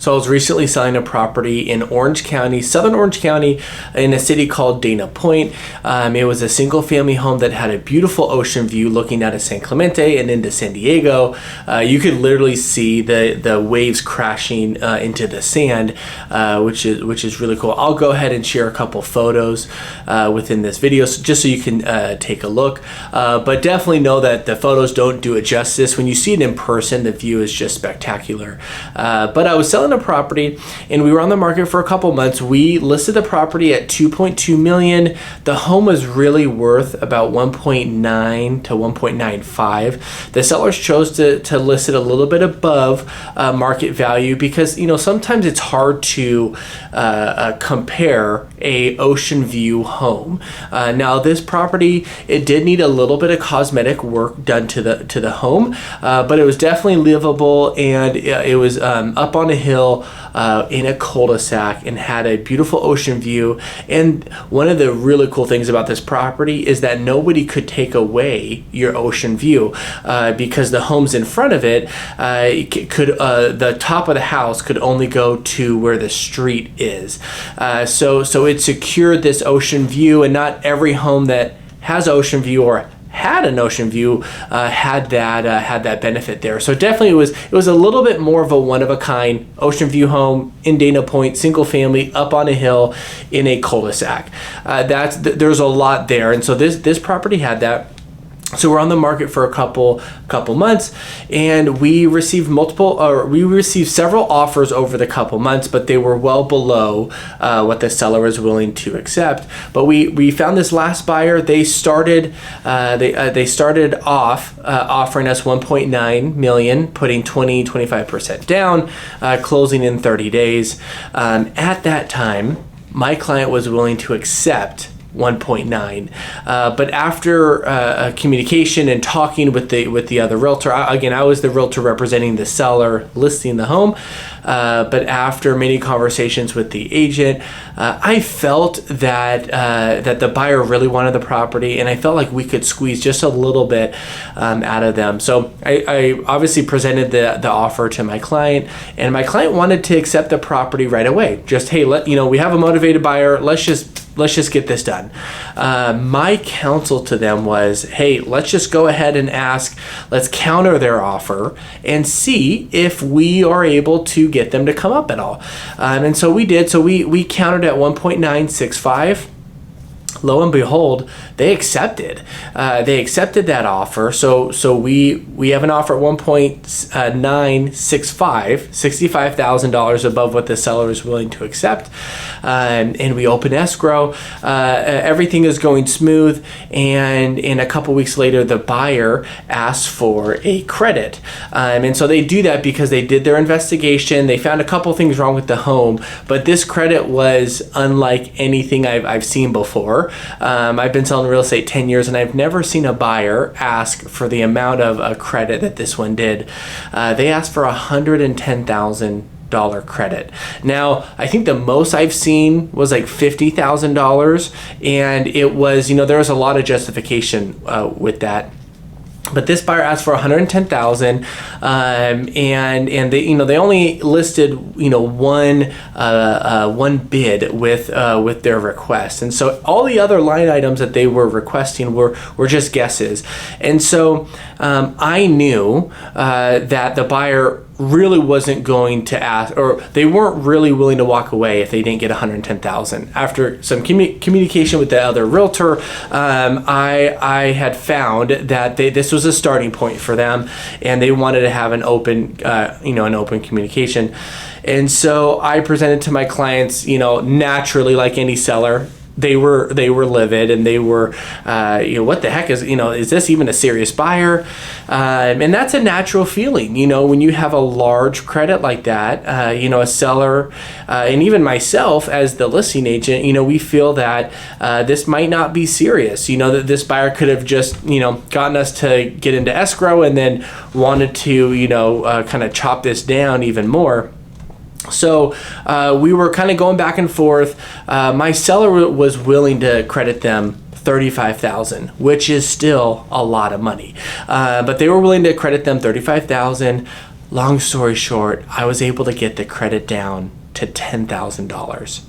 So I was recently selling a property in Orange County, Southern Orange County, in a city called Dana Point. It was a single family home that had a beautiful ocean view looking out of San Clemente and into San Diego. You could literally see the waves crashing into the sand, which is really cool. I'll go ahead and share a couple photos within this video just so you can take a look. But definitely know that the photos don't do it justice. When you see it in person, the view is just spectacular. But I was selling a property and we were on the market for a couple months. We listed the property at $2.2 million. The home was really worth about 1.9 to 1.95. The sellers chose to list it a little bit above market value because, you know, sometimes it's hard to compare a ocean view home. Now this property, it did need a little bit of cosmetic work done to the home, but it was definitely livable, and it was up on a hill in a cul-de-sac and had a beautiful ocean view. And one of the really cool things about this property is that nobody could take away your ocean view because the homes in front of it the top of the house could only go to where the street is. So it secured this ocean view, and not every home that has ocean view or had an ocean view had that benefit there. So definitely it was a little bit more of a one-of-a-kind ocean view home in Dana Point, single family, up on a hill in a cul-de-sac. There's a lot there, and so this property had that. So we're on the market for a couple months, and we received several offers over the couple months, but they were well below what the seller was willing to accept. But we found this last buyer. They started off offering us 1.9 million, putting 25% down, closing in 30 days. At that time, my client was willing to accept 1.9, but after communication and talking with the other realtor, I was the realtor representing the seller listing the home, but after many conversations with the agent, I felt that the buyer really wanted the property, and I felt like we could squeeze just a little bit out of them. So I obviously presented the offer to my client, and my client wanted to accept the property right away. Just, hey, we have a motivated buyer. Let's just get this done. My counsel to them was, hey, let's just go ahead and let's counter their offer and see if we are able to get them to come up at all. And so we did. So we countered at 1.965. Lo and behold, they accepted. They accepted that offer. So we have an offer at 1.965, $65,000 above what the seller is willing to accept. And we open escrow. Everything is going smooth. And a couple weeks later, the buyer asks for a credit. And so they do that because they did their investigation. They found a couple things wrong with the home, but this credit was unlike anything I've seen before. I've been selling real estate 10 years, and I've never seen a buyer ask for the amount of a credit that this one did. They asked for $110,000 credit. Now, I think the most I've seen was like $50,000, and it was, there was a lot of justification with that. But this buyer asked for $110,000, and they only listed one bid with their request, and so all the other line items that they were requesting were just guesses. And so I knew that the buyer really wasn't going to ask, or they weren't really willing to walk away if they didn't get $110,000. After some communication with the other realtor, I had found that this was a starting point for them, and they wanted to have an open communication. And so I presented to my clients, naturally, like any seller, they were livid, and they were, what the heck is this even a serious buyer? And that's a natural feeling, when you have a large credit like that, a seller, and even myself as the listing agent, we feel that this might not be serious, that this buyer could have just, gotten us to get into escrow and then wanted to, kind of chop this down even more. So we were kind of going back and forth. My seller was willing to credit them $35,000, which is still a lot of money. But they were willing to credit them $35,000. Long story short, I was able to get the credit down to $10,000.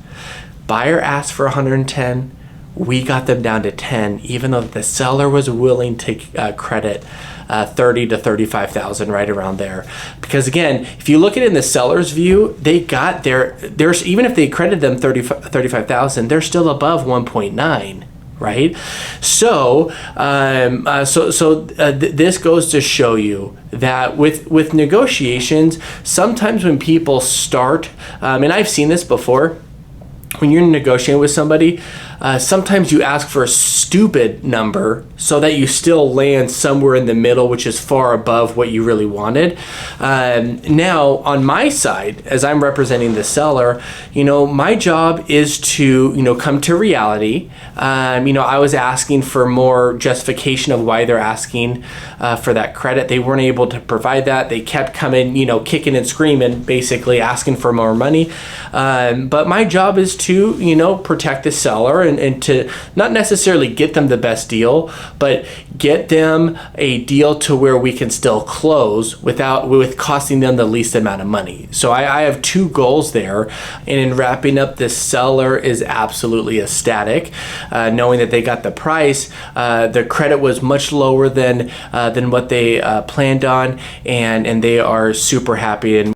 Buyer asked for 110. We got them down to 10, even though the seller was willing to credit 30 to 35,000, right around there. Because again, if you look at it in the seller's view, they got there's even if they credited them 35,000, they're still above 1.9. Right, so this goes to show you that with negotiations, sometimes when people start, and I've seen this before, when you're negotiating with somebody, sometimes you ask for a stupid number so that you still land somewhere in the middle, which is far above what you really wanted. Now, on my side, as I'm representing the seller, my job is to, come to reality. I was asking for more justification of why they're asking for that credit. They weren't able to provide that. They kept coming, kicking and screaming, basically asking for more money. But my job is to, protect the seller and to not necessarily get them the best deal, but get them a deal to where we can still close with costing them the least amount of money. So I have two goals there. And in wrapping up, the seller is absolutely ecstatic, knowing that they got the price. The credit was much lower than what they planned on, and they are super happy. And